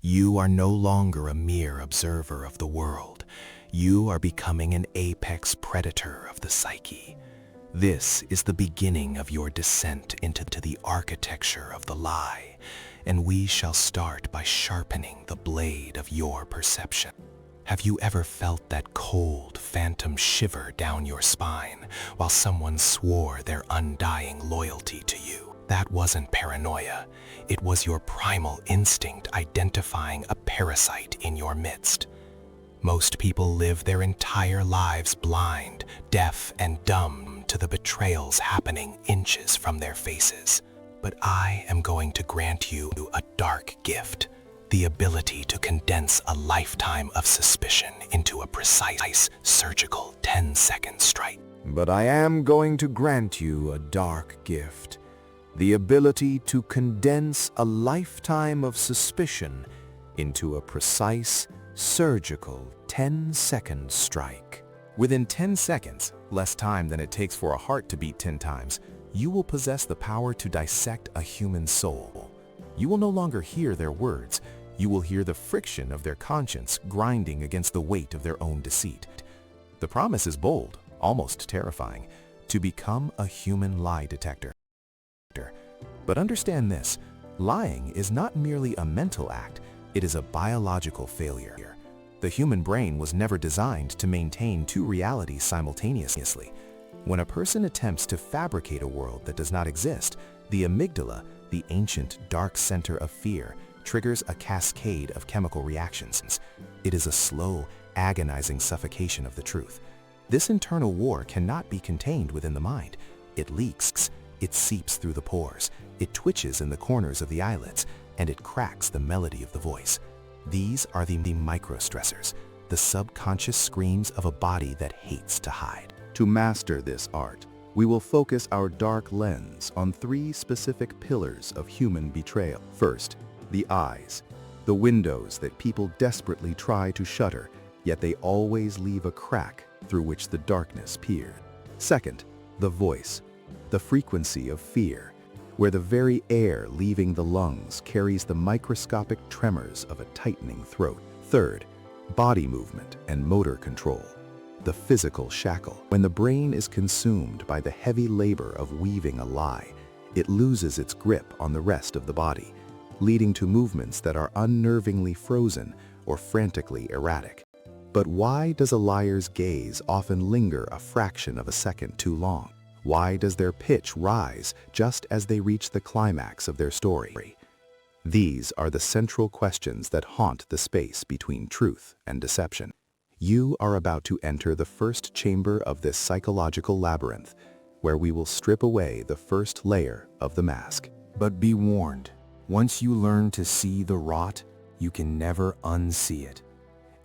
You are no longer a mere observer of the world. You are becoming an apex predator of the psyche. This is the beginning of your descent into the architecture of the lie, and we shall start by sharpening the blade of your perception. Have you ever felt that cold, phantom shiver down your spine while someone swore their undying loyalty to you? That wasn't paranoia. It was your primal instinct identifying a parasite in your midst. Most people live their entire lives blind, deaf, and dumb to the betrayals happening inches from their faces. But I am going to grant you a dark gift, the ability to condense a lifetime of suspicion into a precise, surgical 10-second strike. But I am going to grant you a dark gift, the ability to condense a lifetime of suspicion into a precise, surgical 10-second strike. Within 10 seconds, less time than it takes for a heart to beat 10 times, you will possess the power to dissect a human soul. You will no longer hear their words. You will hear the friction of their conscience grinding against the weight of their own deceit. The promise is bold, almost terrifying, to become a human lie detector. But understand this, lying is not merely a mental act, it is a biological failure. The human brain was never designed to maintain two realities simultaneously. When a person attempts to fabricate a world that does not exist, the amygdala, the ancient dark center of fear, triggers a cascade of chemical reactions. It is a slow, agonizing suffocation of the truth. This internal war cannot be contained within the mind. It leaks, it seeps through the pores, it twitches in the corners of the eyelids, and it cracks the melody of the voice. These are the microstressors, the subconscious screams of a body that hates to hide. To master this art, we will focus our dark lens on three specific pillars of human betrayal. First, the eyes, the windows that people desperately try to shutter, yet they always leave a crack through which the darkness peers. Second, the voice, the frequency of fear, where the very air leaving the lungs carries the microscopic tremors of a tightening throat. Third, body movement and motor control, the physical shackle. When the brain is consumed by the heavy labor of weaving a lie, it loses its grip on the rest of the body, leading to movements that are unnervingly frozen or frantically erratic. But why does a liar's gaze often linger a fraction of a second too long? Why does their pitch rise just as they reach the climax of their story? These are the central questions that haunt the space between truth and deception. You are about to enter the first chamber of this psychological labyrinth, where we will strip away the first layer of the mask. But be warned, once you learn to see the rot, you can never unsee it.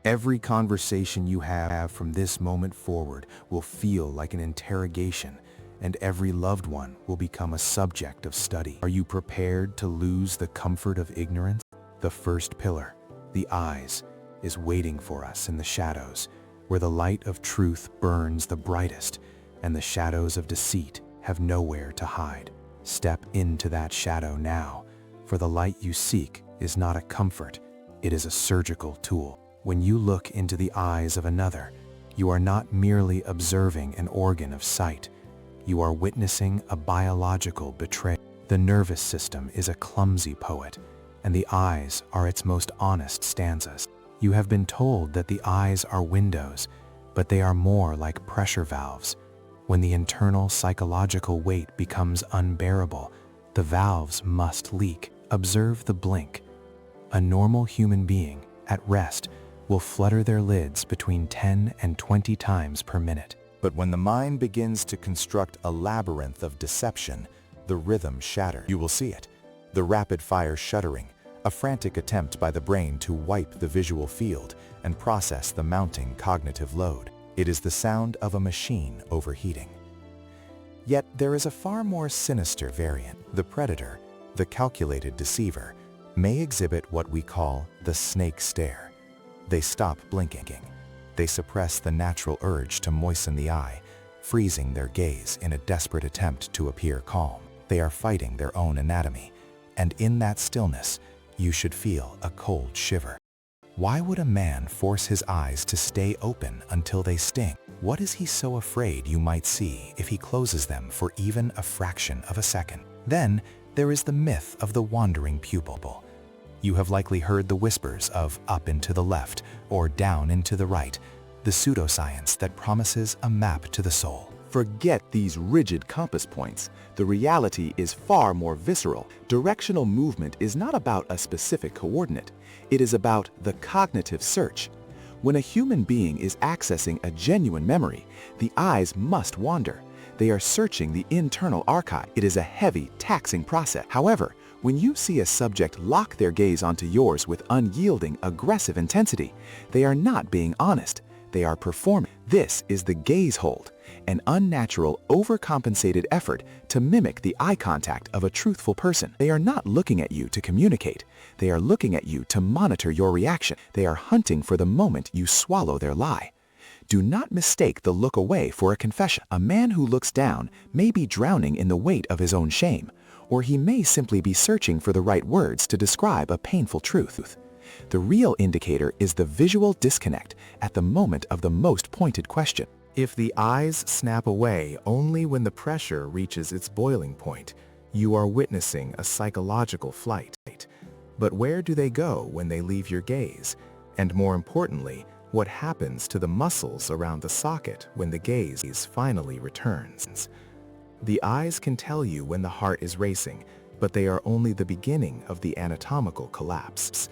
Every conversation you have from this moment forward will feel like an interrogation, and every loved one will become a subject of study. Are you prepared to lose the comfort of ignorance? The first pillar, the eyes, is waiting for us in the shadows, where the light of truth burns the brightest, and the shadows of deceit have nowhere to hide. Step into that shadow now, for the light you seek is not a comfort, it is a surgical tool. When you look into the eyes of another, you are not merely observing an organ of sight, you are witnessing a biological betrayal. The nervous system is a clumsy poet, and the eyes are its most honest stanzas. You have been told that the eyes are windows, but they are more like pressure valves. When the internal psychological weight becomes unbearable, the valves must leak. Observe the blink. A normal human being, at rest, will flutter their lids between 10 and 20 times per minute. But when the mind begins to construct a labyrinth of deception, the rhythm shatters. You will see it. The rapid-fire shuddering, a frantic attempt by the brain to wipe the visual field and process the mounting cognitive load. It is the sound of a machine overheating. Yet there is a far more sinister variant. The predator, the calculated deceiver, may exhibit what we call the snake stare. They stop blinking. They suppress the natural urge to moisten the eye, freezing their gaze in a desperate attempt to appear calm. They are fighting their own anatomy, and in that stillness, you should feel a cold shiver. Why would a man force his eyes to stay open until they sting? What is he so afraid you might see if he closes them for even a fraction of a second? Then there is the myth of the wandering pupil. You have likely heard the whispers of up and to the left or down and to the right, the pseudoscience that promises a map to the soul. Forget these rigid compass points. The reality is far more visceral. Directional movement is not about a specific coordinate. It is about the cognitive search. When a human being is accessing a genuine memory, the eyes must wander. They are searching the internal archive. It is a heavy, taxing process. However, when you see a subject lock their gaze onto yours with unyielding, aggressive intensity, they are not being honest. They are performing. This is the gaze hold, an unnatural, overcompensated effort to mimic the eye contact of a truthful person. They are not looking at you to communicate. They are looking at you to monitor your reaction. They are hunting for the moment you swallow their lie. Do not mistake the look away for a confession. A man who looks down may be drowning in the weight of his own shame, or he may simply be searching for the right words to describe a painful truth. The real indicator is the visual disconnect at the moment of the most pointed question. If the eyes snap away only when the pressure reaches its boiling point, you are witnessing a psychological flight. But where do they go when they leave your gaze? And more importantly, what happens to the muscles around the socket when the gaze finally returns? The eyes can tell you when the heart is racing, but they are only the beginning of the anatomical collapse.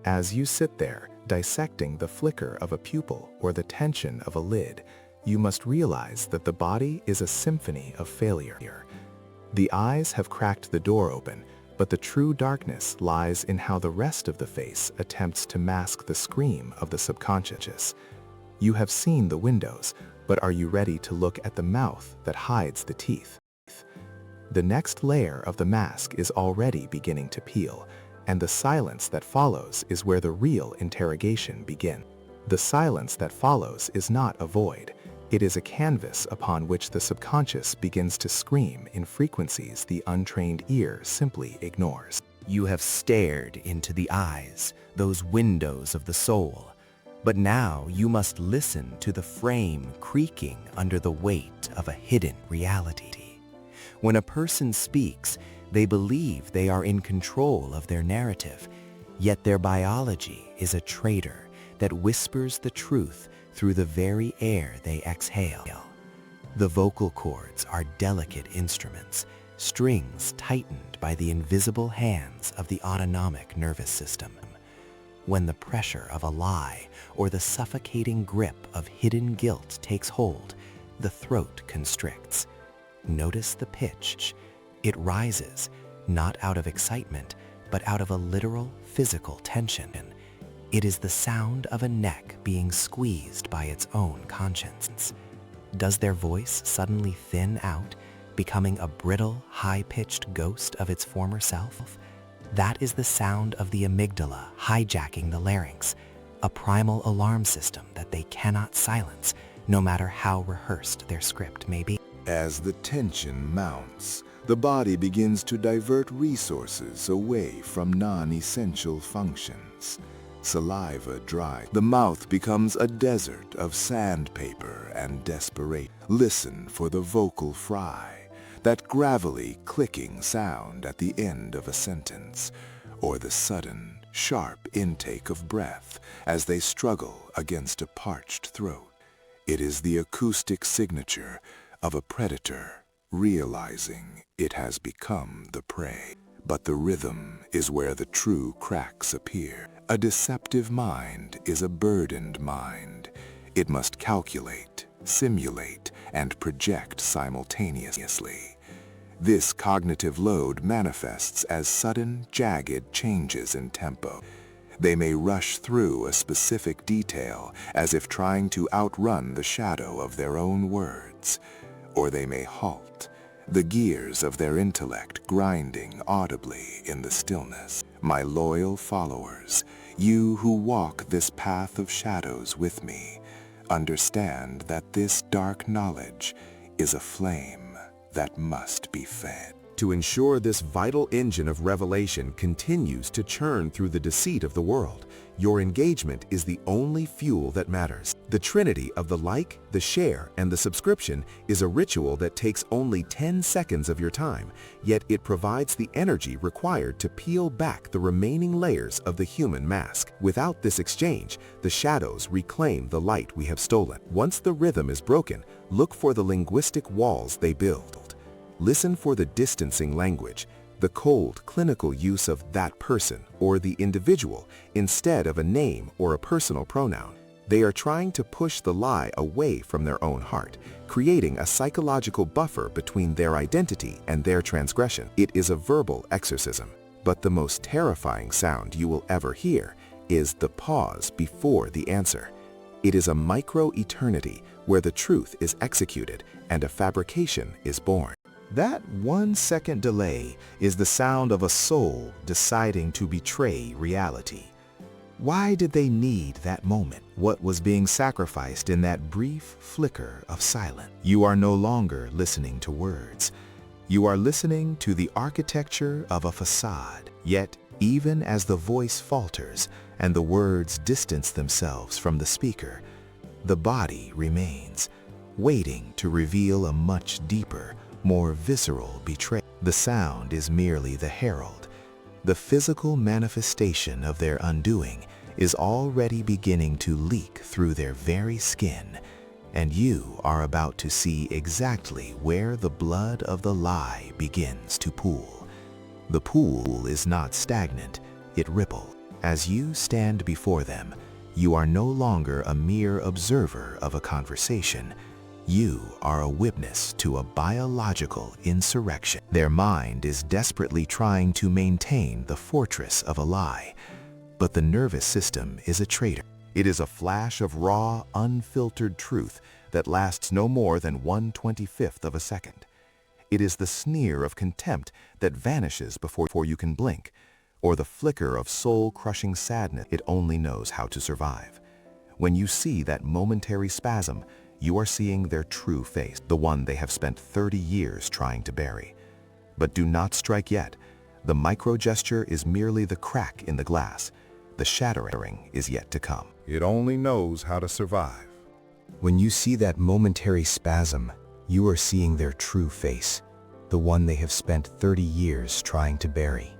As you sit there, dissecting the flicker of a pupil or the tension of a lid, you must realize that the body is a symphony of failure. The eyes have cracked the door open, but the true darkness lies in how the rest of the face attempts to mask the scream of the subconscious. You have seen the windows, but are you ready to look at the mouth that hides the teeth? The next layer of the mask is already beginning to peel, and the silence that follows is where the real interrogation begins. The silence that follows is not a void. It is a canvas upon which the subconscious begins to scream in frequencies the untrained ear simply ignores. You have stared into the eyes, those windows of the soul. But now you must listen to the frame creaking under the weight of a hidden reality. When a person speaks, they believe they are in control of their narrative, yet their biology is a traitor that whispers the truth through the very air they exhale. The vocal cords are delicate instruments, strings tightened by the invisible hands of the autonomic nervous system. When the pressure of a lie or the suffocating grip of hidden guilt takes hold, the throat constricts. Notice the pitch. It rises, not out of excitement, but out of a literal physical tension. It is the sound of a neck being squeezed by its own conscience. Does their voice suddenly thin out, becoming a brittle, high-pitched ghost of its former self? That is the sound of the amygdala hijacking the larynx, a primal alarm system that they cannot silence, no matter how rehearsed their script may be. As the tension mounts, the body begins to divert resources away from non-essential functions. Saliva dries. The mouth becomes a desert of sandpaper and desperation. Listen for the vocal fry, that gravelly clicking sound at the end of a sentence, or the sudden, sharp intake of breath as they struggle against a parched throat. It is the acoustic signature of a predator realizing it has become the prey. But the rhythm is where the true cracks appear. A deceptive mind is a burdened mind. It must calculate, simulate, and project simultaneously. This cognitive load manifests as sudden, jagged changes in tempo. They may rush through a specific detail as if trying to outrun the shadow of their own words, or they may halt, the gears of their intellect grinding audibly in the stillness. My loyal followers, you who walk this path of shadows with me, understand that this dark knowledge is a flame that must be fed. to ensure this vital engine of revelation continues to churn through the deceit of the world. Your engagement is the only fuel that matters. The trinity of the like, the share, and the subscription is a ritual that takes only 10 seconds of your time, yet it provides the energy required to peel back the remaining layers of the human mask. Without this exchange, the shadows reclaim the light we have stolen. Once the rhythm is broken, look for the linguistic walls they build. Listen for the distancing language, the cold, clinical use of that person or the individual instead of a name or a personal pronoun. They are trying to push the lie away from their own heart, creating a psychological buffer between their identity and their transgression. It is a verbal exorcism, but the most terrifying sound you will ever hear is the pause before the answer. It is a micro-eternity where the truth is executed and a fabrication is born. That 1 second delay is the sound of a soul deciding to betray reality. Why did they need that moment? What was being sacrificed in that brief flicker of silence? You are no longer listening to words. You are listening to the architecture of a facade. Yet, even as the voice falters and the words distance themselves from the speaker, the body remains, waiting to reveal a much deeper, more visceral betrayal. The sound is merely the herald. The physical manifestation of their undoing is already beginning to leak through their very skin, and you are about to see exactly where the blood of the lie begins to pool. The pool is not stagnant, it ripples. As you stand before them, you are no longer a mere observer of a conversation. You are a witness to a biological insurrection. Their mind is desperately trying to maintain the fortress of a lie, but the nervous system is a traitor. It is a flash of raw, unfiltered truth that lasts no more than 1/25th of a second. It is the sneer of contempt that vanishes before you can blink, or the flicker of soul-crushing sadness it only knows how to survive. When you see that momentary spasm, you are seeing their true face, the one they have spent 30 years trying to bury. But do not strike yet. The micro-gesture is merely the crack in the glass. The shattering is yet to come. It only knows how to survive. When you see that momentary spasm, you are seeing their true face, the one they have spent 30 years trying to bury.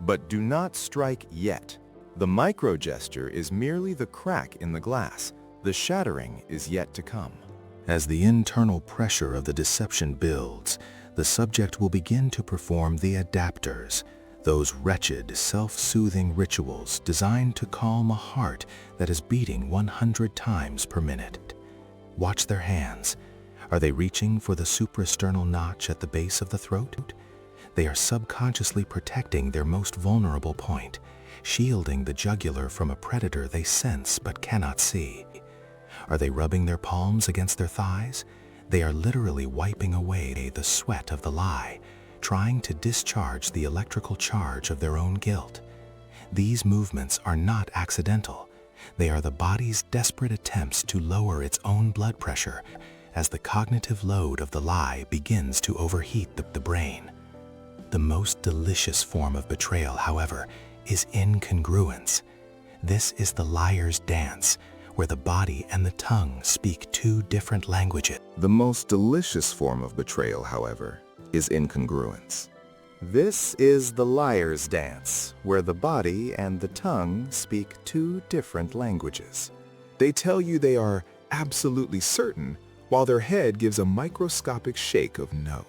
But do not strike yet. The micro-gesture is merely the crack in the glass. The shattering is yet to come. As the internal pressure of the deception builds, the subject will begin to perform the adapters, those wretched, self-soothing rituals designed to calm a heart that is beating 100 times per minute. Watch their hands. Are they reaching for the suprasternal notch at the base of the throat? They are subconsciously protecting their most vulnerable point, shielding the jugular from a predator they sense but cannot see. Are they rubbing their palms against their thighs? They are literally wiping away the sweat of the lie, trying to discharge the electrical charge of their own guilt. These movements are not accidental. They are the body's desperate attempts to lower its own blood pressure as the cognitive load of the lie begins to overheat the brain. The most delicious form of betrayal, however, is incongruence. This is the liar's dance, where the body and the tongue speak two different languages. The most delicious form of betrayal, however, is incongruence. This is the liar's dance, where the body and the tongue speak two different languages. They tell you they are absolutely certain, while their head gives a microscopic shake of no.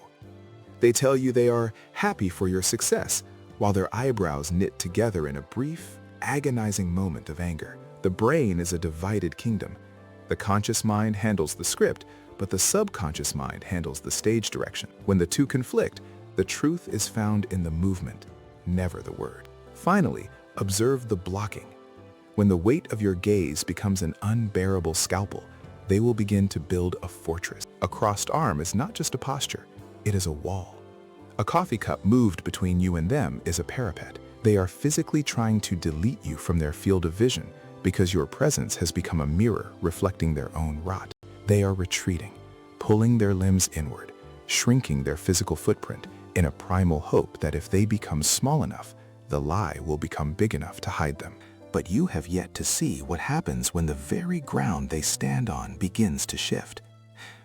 They tell you they are happy for your success, while their eyebrows knit together in a brief, agonizing moment of anger. The brain is a divided kingdom. The conscious mind handles the script, but the subconscious mind handles the stage direction. When the two conflict, the truth is found in the movement, never the word. Finally, observe the blocking. When the weight of your gaze becomes an unbearable scalpel, they will begin to build a fortress. A crossed arm is not just a posture, it is a wall. A coffee cup moved between you and them is a parapet. They are physically trying to delete you from their field of vision because your presence has become a mirror reflecting their own rot. They are retreating, pulling their limbs inward, shrinking their physical footprint, in a primal hope that if they become small enough, the lie will become big enough to hide them. But you have yet to see what happens when the very ground they stand on begins to shift.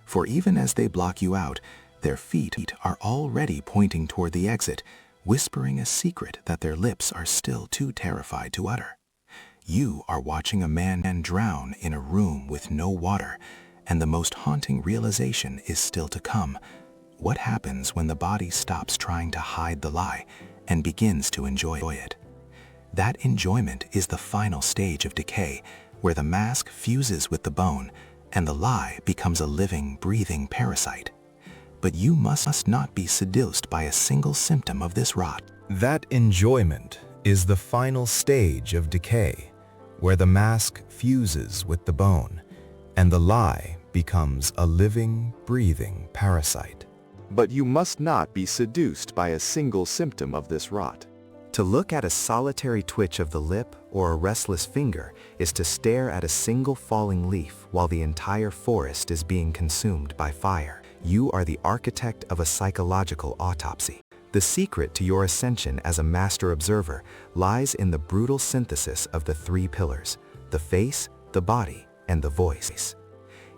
For even as they block you out, their feet are already pointing toward the exit, whispering a secret that their lips are still too terrified to utter. You are watching a man drown in a room with no water, and the most haunting realization is still to come. What happens when the body stops trying to hide the lie and begins to enjoy it? That enjoyment is the final stage of decay, where the mask fuses with the bone and the lie becomes a living, breathing parasite. But you must not be seduced by a single symptom of this rot. That enjoyment is the final stage of decay, where the mask fuses with the bone and the lie becomes a living, breathing parasite. But you must not be seduced by a single symptom of this rot. To look at a solitary twitch of the lip or a restless finger is to stare at a single falling leaf while the entire forest is being consumed by fire. You are the architect of a psychological autopsy. The secret to your ascension as a master observer lies in the brutal synthesis of the three pillars: the face, the body, and the voice.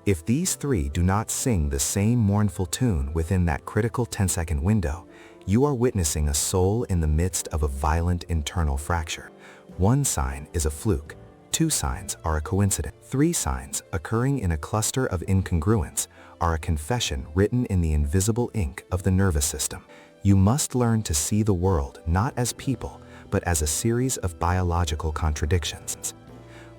If these three do not sing the same mournful tune within that critical 10-second window, you are witnessing a soul in the midst of a violent internal fracture. One sign is a fluke. 2 signs are a coincidence. 3 signs, occurring in a cluster of incongruence, are a confession written in the invisible ink of the nervous system. You must learn to see the world not as people, but as a series of biological contradictions.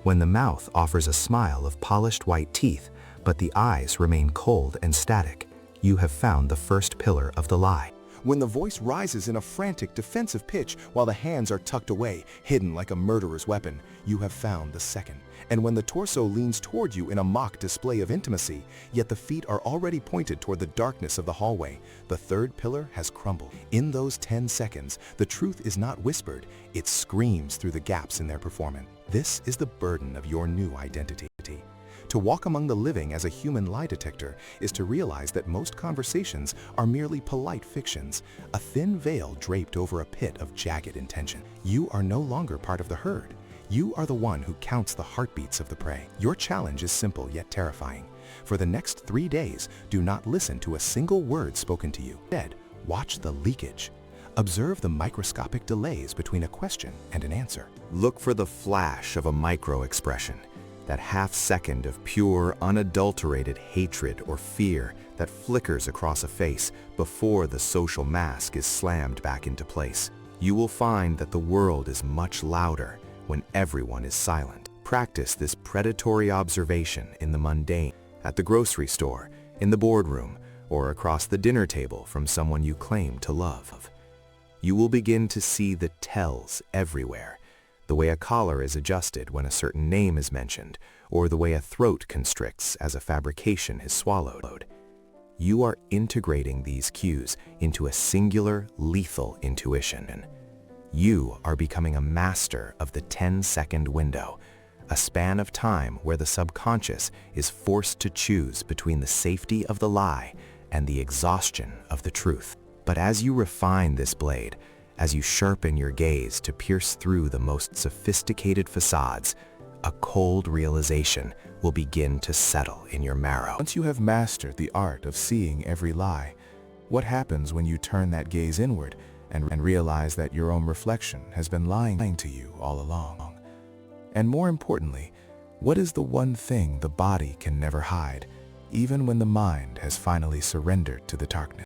When the mouth offers a smile of polished white teeth, but the eyes remain cold and static, you have found the first pillar of the lie. When the voice rises in a frantic defensive pitch while the hands are tucked away, hidden like a murderer's weapon, you have found the second. And when the torso leans toward you in a mock display of intimacy, yet the feet are already pointed toward the darkness of the hallway, the third pillar has crumbled. In those 10 seconds, the truth is not whispered, it screams through the gaps in their performance. This is the burden of your new identity. To walk among the living as a human lie detector is to realize that most conversations are merely polite fictions, a thin veil draped over a pit of jagged intention. You are no longer part of the herd. You are the one who counts the heartbeats of the prey. Your challenge is simple yet terrifying. For the next 3 days, do not listen to a single word spoken to you. Instead, watch the leakage. Observe the microscopic delays between a question and an answer. Look for the flash of a micro-expression, that half-second of pure, unadulterated hatred or fear that flickers across a face before the social mask is slammed back into place. You will find that the world is much louder when everyone is silent. Practice this predatory observation in the mundane, at the grocery store, in the boardroom, or across the dinner table from someone you claim to love. You will begin to see the tells everywhere. The way a collar is adjusted when a certain name is mentioned, or the way a throat constricts as a fabrication is swallowed. You are integrating these cues into a singular, lethal intuition. You are becoming a master of the 10-second window, a span of time where the subconscious is forced to choose between the safety of the lie and the exhaustion of the truth. But as you refine this blade, as you sharpen your gaze to pierce through the most sophisticated facades, a cold realization will begin to settle in your marrow. Once you have mastered the art of seeing every lie, what happens when you turn that gaze inward and realize that your own reflection has been lying to you all along? And more importantly, what is the one thing the body can never hide, even when the mind has finally surrendered to the darkness?